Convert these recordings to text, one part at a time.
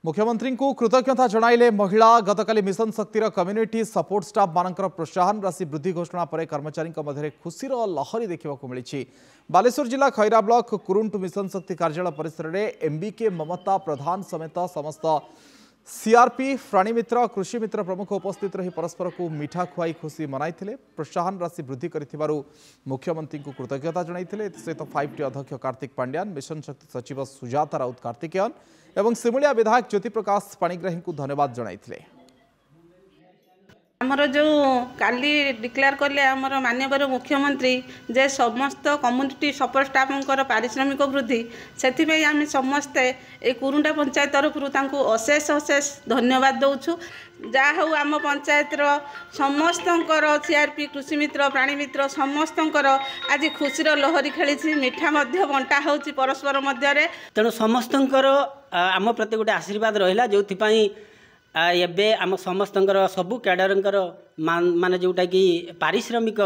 मुख्यमंत्री को कृतज्ञता जणाइले महिला गतकाली मिशन शक्तिर कम्युनिटी सपोर्ट स्टाफ मानकर प्रोत्साहन राशि वृद्धि घोषणा पर कर्मचारी मध्य खुशीर लहरी देखा मिली। बालेश्वर जिला खैरा ब्लॉक कुरुंटु मिशन शक्ति कार्यालय परिसर में एमबीके ममता प्रधान समेत समस्त सीआरपी प्राणीमित्र कृषि मित्र प्रमुख उपस्थित रही परस्पर को मिठा खुआई खुशी मनाई प्रोत्साहन राशि वृद्धि कर मुख्यमंत्री को कृतज्ञता जणाइथिले। सहित 5T अध्यक्ष कार्तिक पांड्यान, मिशन शक्ति सचिव सुजाता राउत कार्तिकेयन एवं सिमुलिया विधायक ज्योति प्रकाश पाणिग्राही को धन्यवाद जणाइथिले। आमर जो काली डिक्लेयर कले आमर माननीय मुख्यमंत्री जे समस्त कम्युनिटी सपोर्ट स्टाफ पारिश्रमिक वृद्धि से आम समस्ते ये कुरुंडा पंचायत तरफ अशेष अशेष धन्यवाद दौचु। जहाँ हूँ आम पंचायत समस्त सीआरपी कृषि मित्र प्राणी मित्र समस्त आज खुशीर लहरी खेली मिठा बंटा हो परस्पर मध्य तेणु समस्त आम प्रति गोटे आशीर्वाद रहा जो एबे आम समस्त सबू कैडर माने जोटा कि पारिश्रमिक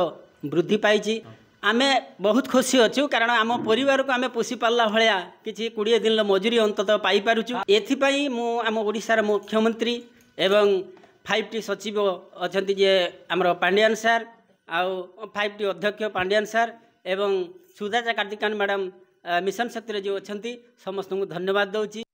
वृद्धि पाई आमे बहुत खुशी अच्छु कारण आम परिवार को आमे पोषी पाला भाया कि 20 दिन मजूरी अंततः पाई पारुछु। एथिपाई मु आम ओडिशार मुख्यमंत्री एवं 5T सचिव अच्छा जे आमर पांड्यान सार आउ 5T अध्यक्ष पांड्यान सार एवं सुजाता कार्तिकान मैडम मिशन शक्ति जो अच्छा समस्त को धन्यवाद दौची।